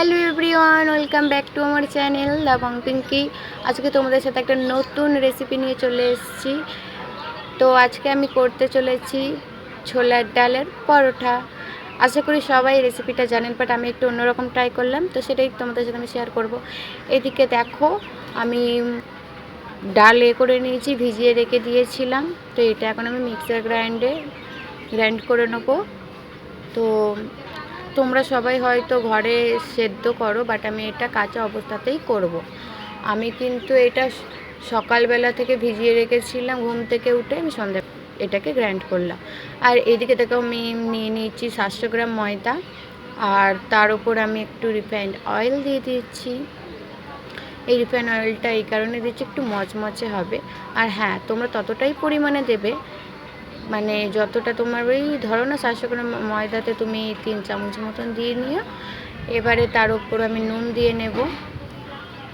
Hello everyone, welcome back to আমার channel Dabangg Pinki. আজকে তোমাদের সাথে একটা নতুন রেসিপি নিয়ে চলে এসেছি। তো আজকে আমি করতে চলেছি ছোলার ডালের পরোটা। আশা করি সবাই রেসিপিটা জানেন, বাট আমি একটু অন্যরকম ট্রাই করলাম, তো সেটাই তোমাদের সাথে আমি শেয়ার করব। এদিকে দেখো, আমি ডাল করে নিয়েছি, ভিজিয়ে রেখে দিয়েছিলাম। তো এটা এখন আমি মিক্সার গ্রাইন্ড করে নেবো। তো তোমরা সবাই হয়তো ঘরে সেদ্ধ করো, বাট আমি এটা কাঁচা অবস্থাতেই করব। আমি কিন্তু এটা সকালবেলা থেকে ভিজিয়ে রেখেছিলাম, ঘুম থেকে উঠে আমি সন্ধ্যা এটাকে গ্রাইন্ড করলাম। আর এদিকে দেখো আমি নিয়ে নিয়েছি 700 গ্রাম ময়দা, আর তার উপর আমি একটু রিফাইন্ড অয়েল দিয়ে দিচ্ছি। এই রিফাইন্ড অয়েলটা এই কারণে দিচ্ছি, একটু মচমচে হবে। আর হ্যাঁ, তোমরা ততটাই পরিমাণে দেবে, মানে যতটা তোমার ওই ধরো না 700 গ্রাম ময়দাতে তুমি 3 চামচ মতন দিয়ে নিও। এবারে তার উপর আমি নুন দিয়ে নেব।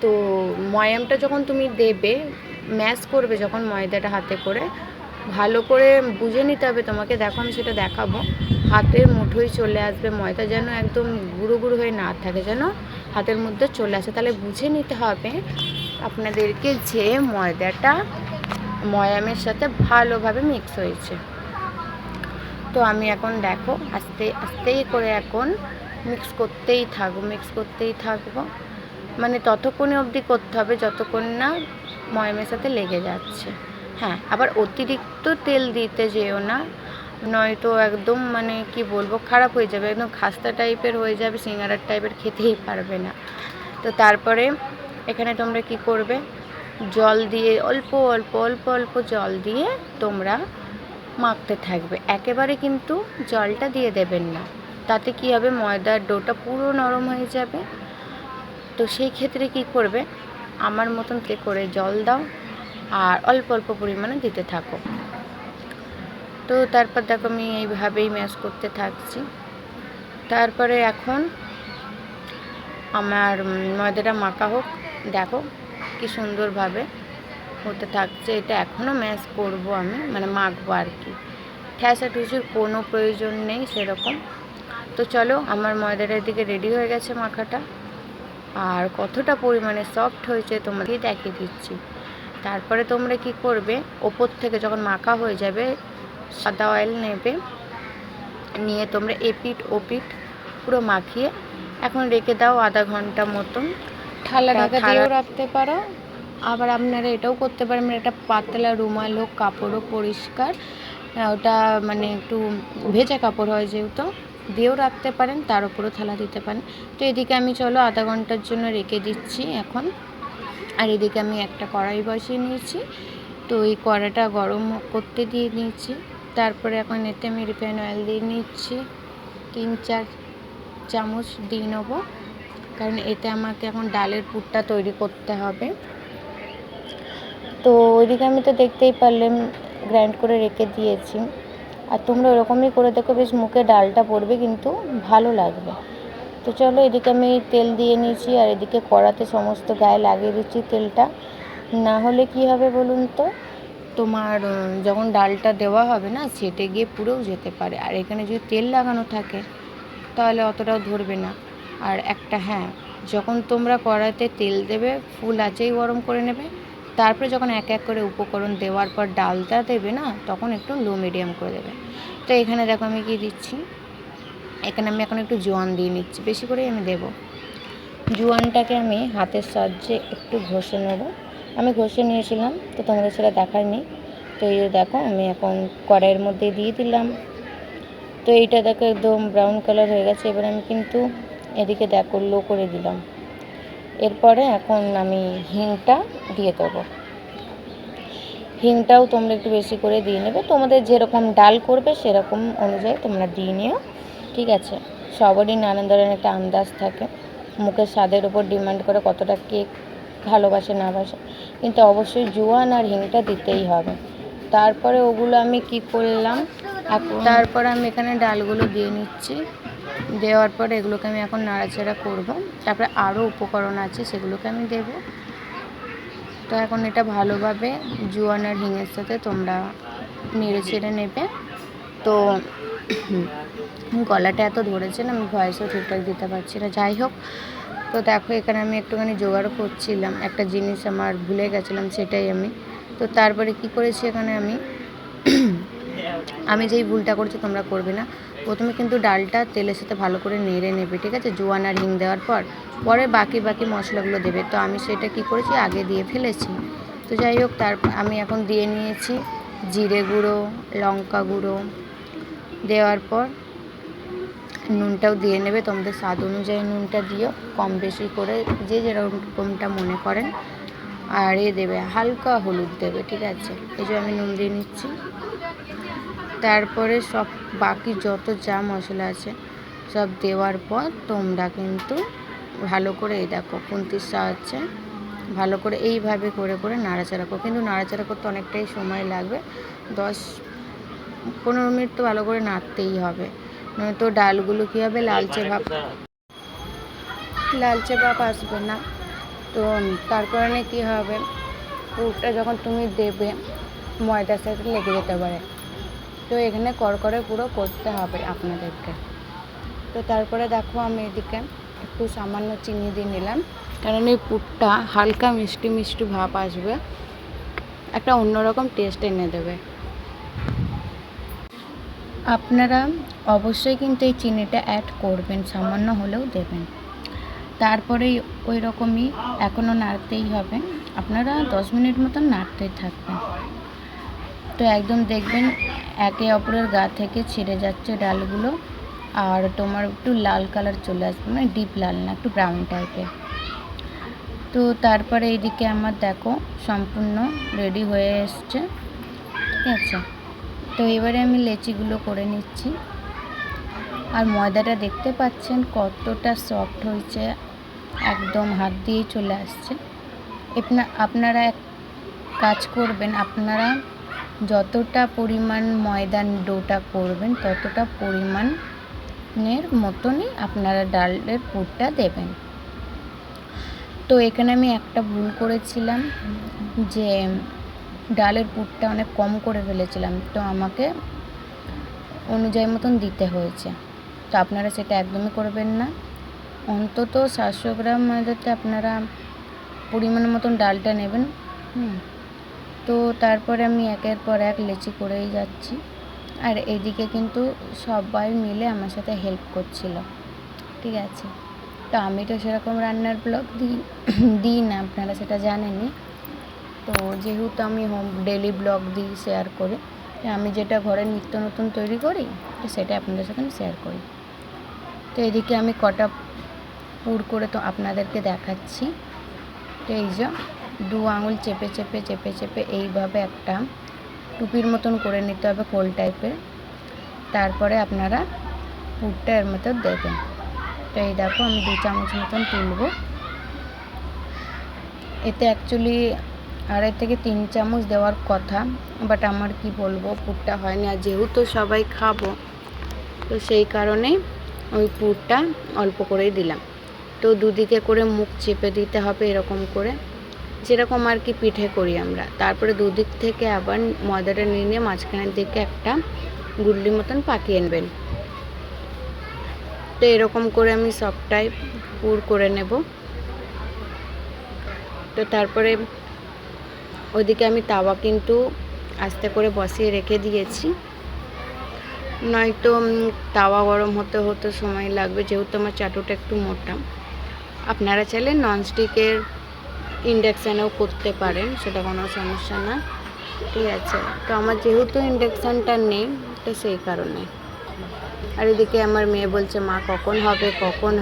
তো ময়ামটা যখন তুমি দেবে, ম্যাশ করবে যখন ময়দাটা হাতে করে, ভালো করে বুঝে নিতে হবে তোমাকে। দেখো আমি সেটা দেখাবো। হাতের মুঠোয় চলে আসবে ময়দা, যেন একদম গুঁড়ো গুঁড়ো হয়ে না থাকে, যেন হাতের মধ্যে চলে আসে। তাহলে বুঝে নিতে হবে আপনাদেরকে যে ময়দাটা ময়ামের সাথে ভালোভাবে মিক্স হয়েছে। তো আমি এখন দেখো আস্তে আস্তে করে এখন মিক্স করতেই থাকবো, মানে ততক্ষণে অবধি করতে হবে যতক্ষণ না ময়ামের সাথে লেগে যাচ্ছে। হ্যাঁ, আবার অতিরিক্ত তেল দিতে যেও না, নয়তো একদম মানে কি বলবো, খারাপ হয়ে যাবে, একদম খাস্তা টাইপের হয়ে যাবে, সিঙ্গারার টাইপের, খেতেই পারবে না। তো তারপরে এখানে তোমরা কি করবে, জল দিয়ে অল্প অল্প অল্প অল্প জল দিয়ে তোমরা মাখতে থাকবে। একেবারে কিন্তু জলটা দিয়ে দেবেন না, তাতে কি হবে, ময়দার ডোটা পুরো নরম হয়ে যাবে। তো সেই ক্ষেত্রে কি করবে, আমার মতন করে জল দাও আর অল্প অল্প পরিমাণে দিতে থাকো। তো তারপর দেখো আমি এইভাবেই ম্যাশ করতে থাকছি। তারপরে এখন আমার ময়দাটা মাখা হোক। দেখো কি সুন্দরভাবে হতে থাকছে। এটা এখনও ম্যাশ করবো আমি, মানে মাখবো আর কি, ঠ্যাসা ঠুসুর কোনো প্রয়োজন নেই সেরকম। তো চলো, আমার ময়দাটার দিকে রেডি হয়ে গেছে মাখাটা, আর কতটা পরিমাণে সফট হয়েছে তোমাকে দেখিয়ে দিচ্ছি। তারপরে তোমরা কি করবে, ওপর থেকে যখন মাখা হয়ে যাবে, সাদা অয়েল নেবে, নিয়ে তোমরা এপিঠ ওপিঠ পুরো মাখিয়ে এখন রেখে দাও আধা ঘন্টা মতন। ঠালা ঢাকা দিয়েও রাখতে পারো, আবার আপনারা এটাও করতে পারেন, একটা পাতলা রুমাল হোক, কাপড় হোক পরিষ্কার, ওটা মানে একটু ভেজা কাপড় হয় যেহেতু, দিয়েও রাখতে পারেন, তার উপরেও থালা দিতে পারেন। তো এদিকে আমি চলো আধা ঘন্টার জন্য রেখে দিচ্ছি এখন। আর এদিকে আমি একটা কড়াই বসিয়ে নিয়েছি। তো এই কড়াইটা গরম করতে দিয়ে নিয়েছি। তারপরে এখন এতে আমি রিফাইন্ড অয়েল দিয়ে নিচ্ছি, 3-4 চামচ দিয়ে নেবো, কারণ এতে আমাকে এখন ডালের পুরটা তৈরি করতে হবে। তো ওইদিকে আমি তো দেখতেই পারলাম গ্রাইন্ড করে রেখে দিয়েছি, আর তোমরা ওরকমই করে দেখো, বেশ মুখে ডালটা পড়বে, কিন্তু ভালো লাগবে। তো চলো, এদিকে আমি তেল দিয়ে নিয়েছি, আর এদিকে কড়াতে সমস্ত গায়ে লাগিয়ে দিচ্ছি তেলটা। না হলে কি হবে বলুন তো, তোমার যখন ডালটা দেওয়া হবে না, ছেটে গিয়ে পুরোও যেতে পারে। আর এখানে যদি তেল লাগানো থাকে তাহলে অতটাও ধরবে না। আর একটা হ্যাঁ, যখন তোমরা কড়াইতে তেল দেবে, ফুল আঁচেই গরম করে নেবে। তারপরে যখন এক এক করে উপকরণ দেওয়ার পর ডালটা দেবে না, তখন একটু লো মিডিয়াম করে দেবে। তো এখানে দেখো আমি কি দিচ্ছি, এখানে আমি এখন একটু জোয়ান দিয়ে নিচ্ছি, বেশি করেই আমি দেবো। জোয়ানটাকে আমি হাতের সাহায্যে একটু ঘষে নেব। আমি ঘষে নিয়েছিলাম, তো তোমাদের সেটা দেখার নেই। তো এই দেখো আমি এখন কড়াইয়ের মধ্যে দিয়ে দিলাম। তো এইটা দেখো একদম ব্রাউন কালার হয়ে গেছে। এবার আমি কিন্তু এদিকে দেখো লো করে দিলাম। এরপরে এখন আমি হিংটা দিয়ে দেবো। হিংটাও তোমরা একটু বেশি করে দিয়ে নেবে, তোমাদের যেরকম ডাল করবে সেরকম অনুযায়ী তোমরা দিয়ে নিও, ঠিক আছে। সবারই নানান ধরনের একটা আন্দাজ থাকে, মুখের স্বাদের উপর ডিমান্ড করে কতটা কেক ভালোবাসে না বাসে, কিন্তু অবশ্যই জোয়ান আর হিংটা দিতেই হবে। তারপরে ওগুলো আমি কি করলাম, তারপর আমি এখানে ডালগুলো দিয়ে নিচ্ছি। দেওয়ার পরে এগুলোকে আমি এখন নাড়াচাড়া করব। তারপরে আরও উপকরণ আছে, সেগুলোকে আমি দেব। তো এখন এটা ভালোভাবে জোয়ান আর হিঙের সাথে তোমরা নেড়ে চেড়ে নেবে। তো গলাটা এত ধরেছে না, আমি ভয়েসও ঠিকঠাক দিতে পারছি না। যাই হোক, তো দেখো এখানে আমি একটুখানি জোগাড় করছিলাম, একটা জিনিস আমার ভুলে গেছিলাম, সেটাই আমি তো তারপরে কি করেছি এখানে আমি যেই ভুলটা করছি তোমরা করবে না। প্রথমে কিন্তু ডালটা তেলের সাথে ভালো করে নেড়ে নেবে, ঠিক আছে, জোয়ান আর হিং দেওয়ার পরে বাকি মশলাগুলো দেবে। তো আমি সেটা কি করেছি, আগে দিয়ে ফেলেছি। তো যাই হোক, তারপর আমি এখন দিয়ে নিয়েছি জিরে গুঁড়ো, লঙ্কা গুঁড়ো, দেওয়ার পর নুনটাও দিয়ে নেবে, তোমাদের স্বাদ অনুযায়ী নুনটা দিও, কম বেশি করে যে যেরকমটা মনে করেন। আর দেবে হালকা হলুদ দেবে, ঠিক আছে। এই যে আমি নুন দিয়ে নিচ্ছি। তারপরে সব বাকি যত যা মশলা আছে সব দেওয়ার পর তোমরা কিন্তু ভালো করে এই দেখো খুন্তির সাহায্যে ভালো করে এইভাবে করে করে নাড়াচাড়া করো। কিন্তু নাড়াচাড়া করতে অনেকটাই সময় লাগবে, 10-15 মিনিট তো ভালো করে নাড়তেই হবে, নয়তো ডালগুলো কী হবে, লালচে ভাব আসবে না। তো তার কারণে কী হবে, পুরটা যখন তুমি দেবে ময়দার সাথে লেগে যেতে পারে। তো এখানে করকরে পুরো করতে হবে আপনাদেরকে। তো তারপরে দেখো আমি এদিকে একটু সামান্য চিনি দিয়ে নিলাম, কারণ এই পুরটা হালকা মিষ্টি মিষ্টি ভাব আসবে, একটা অন্যরকম টেস্ট এনে দেবে। আপনারা অবশ্যই কিন্তু এই চিনিটা অ্যাড করবেন, সামান্য হলেও দেবেন। তারপরে ওই রকমই এখনও নাড়তেই হবে, আপনারা 10 মিনিট মতন নাড়তেই থাকবেন। তো একদম দেখবেন একে অপরের গা থেকে ছিঁড়ে যাচ্ছে ডালগুলো, আর তোমার একটু লাল কালার চলে আসবে, মানে ডিপ লাল না, একটু ব্রাউন টাইপের। তো তারপরে এইদিকে আমার দেখো সম্পূর্ণ রেডি হয়ে এসছে, ঠিক আছে। তো এবারে আমি লেচিগুলো করে নিচ্ছি। আর ময়দাটা দেখতে পাচ্ছেন কতটা সফট হয়েছে, একদম হাত দিয়েই চলে আসছে। আপনারা এক কাজ করবেন, আপনারা যতটা পরিমাণ ময়দার ডোটা করবেন ততটা পরিমাণের মতনই আপনারা ডালের পুরটা দেবেন। তো এখানে আমি একটা ভুল করেছিলাম, যে ডালের পুরটা অনেক কম করে ফেলেছিলাম, তো আমাকে অনুযায়ী মতন দিতে হয়েছে। তো আপনারা সেটা একদমই করবেন না, অন্তত 700 গ্রাম ময়দাতে আপনারা পরিমাণ মতন ডালটা নেবেন। তো তারপরে আমি একের পর এক লেচি করেই যাচ্ছি, আর এদিকে কিন্তু সবাই মিলে আমার সাথে হেল্প করছিল, ঠিক আছে। তো আমি তো সেরকম রান্নার ব্লগ দিই না, আপনারা সেটা জানেনই। তো যেহেতু আমি ডেলি ব্লগ দিই, শেয়ার করি, আমি যেটা ঘরে নিত্য নতুন তৈরি করি তো সেটা আপনাদের সাথে আমি শেয়ার করি। তো এদিকে আমি কটা পুর করে তো আপনাদেরকে দেখাচ্ছি। তো এই যে 2 আঙুল চেপে চেপে চেপে চেপে এইভাবে একটা টুপির মতন করে নিতে হবে, কোল টাইপের। তারপরে আপনারা পুরটা এর মতো দেবেন। তো এই দেখো আমি 2 চামচ মতন তুলব, এতে অ্যাকচুয়ালি 2.5 থেকে 3 চামচ দেওয়ার কথা, বাট আমার কি বলবো, পুরটা হয়নি। আর যেহেতু সবাই খাবো তো সেই কারণে ওই পুরটা অল্প করেই দিলাম। তো দুদিকে করে মুখ চেপে দিতে হবে এরকম করে, যেরকম আর কি পিঠে করি আমরা। তারপরে দুদিক থেকে আবার ময়দাটা নিয়ে মাঝখানের দিকে একটা গুল্লি মতন পাকিয়ে নেবেন। তো এরকম করে আমি সবটাই পুর করে নেব। তো তারপরে ওইদিকে আমি তাওয়া কিন্তু আস্তে করে বসিয়ে রেখে দিয়েছি, নয়তো তাওয়া গরম হতে হতে সময় লাগবে, যেহেতু আমার চাটুটা একটু মোটা। আপনারা চাইলে ননস্টিকের ইন্ডাকশানেও করতে পারেন, সেটা কোনো সমস্যা না, ঠিক আছে। তো আমার যেহেতু ইন্ডাকশানটা নেই তো সেই কারণে। আর এদিকে আমার মেয়ে বলছে মা কখন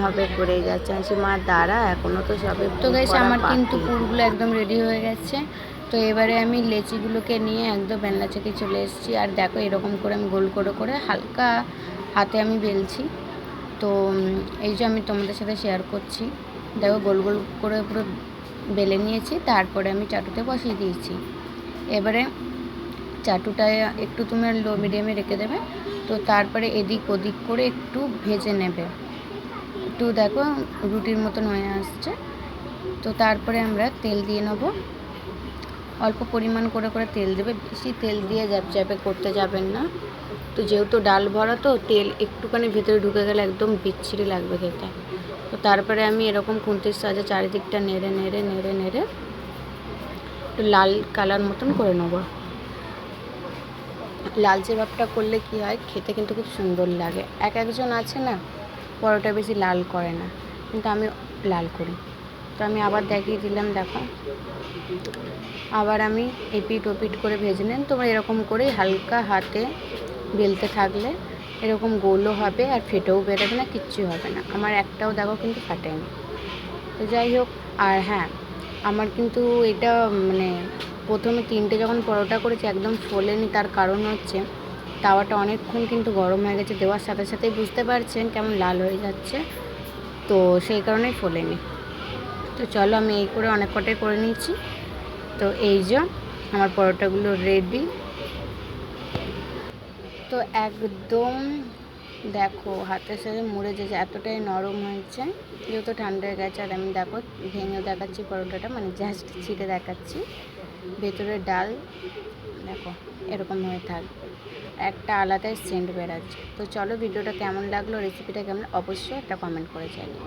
হবে করেই যাচ্ছে। আমি মা দাঁড়া, এখনও তো সবে। তো গাইস আমার কিন্তু পুরগুলো একদম রেডি হয়ে গেছে। তো এবারে আমি লেচিগুলোকে নিয়ে একদম বেলনা চেকে চলে এসেছি। আর দেখো এরকম করে আমি গোল করে করে হালকা হাতে আমি বেলছি। তো এই যে আমি তোমাদের সাথে শেয়ার করছি, দেখো গোল গোল করে পুরো বেলে নিয়েছি। তারপরে আমি চাটুতে বসিয়ে দিয়েছি। এবারে চাটুটা একটু তুমি লো মিডিয়ামে রেখে দেবে। তো তারপরে এদিক ওদিক করে একটু ভেজে নেবে, একটু দেখো রুটির মতন হয়ে আসছে। তো তারপরে আমরা তেল দিয়ে নেব। অল্প পরিমাণ করে করে তেল দেবে, বেশি তেল দিয়ে জ্যাপে করতে যাবেন না। তো যেহেতু ডাল ভরা তো তেল একটুখানি ভেতরে ঢুকে গেলে একদম বিচ্ছিরি লাগবে খেতে। তো তারপরে আমি এরকম খুন্তির সাহায্যে চারিদিকটা নেড়ে নেড়ে নেড়ে নেড়ে একটু লাল কালার মতন করে নেবো। লালচে ভাবটা করলে কি হয়, খেতে কিন্তু খুব সুন্দর লাগে। একজন আছে না পরোটা বেশি লাল করে না, কিন্তু আমি লাল করি। তো আমি আবার দেখিয়ে দিলাম, দেখো আবার আমি এপিট ওপিট করে ভেজে নেন। তোমরা এরকম করেই হালকা হাতে বেলতে থাকলে এরকম গোলও হবে আর ফেটেও বেরোবে না, কিচ্ছু হবে না। আমার একটাও দেখো কিন্তু ফাটেনি। তো যাই হোক, আর হ্যাঁ আমার কিন্তু এটা মানে প্রথমে 3টে যখন পরোটা করেছি একদম ফোলেনি, তার কারণ হচ্ছে তাওয়াটা অনেকক্ষণ কিন্তু গরম হয়ে গেছে, দেওয়ার সাথে সাথেই বুঝতে পারছেন কেমন লাল হয়ে যাচ্ছে, তো সেই কারণেই ফোলেনি। তো চলো আমি এই করে অনেক কটাই করে নিয়েছি। তো এই যে আমার পরোটাগুলো রেডি। তো একদম দেখো হাতের সাথে মুড়ে যে এতটাই নরম হয়েছে, যেহেতু ঠান্ডা হয়ে গেছে। আর আমি দেখো ভেঙেও দেখাচ্ছি পরোটাটা, মানে জাস্ট ছিঁড়ে দেখাচ্ছি। ভেতরে ডাল দেখো এরকম হয়ে থাকবে, একটা আলাদাই সেন্ট বেরাচ্ছে। তো চলো ভিডিওটা কেমন লাগলো, রেসিপিটা কেমন, অবশ্যই একটা কমেন্ট করে জানিও।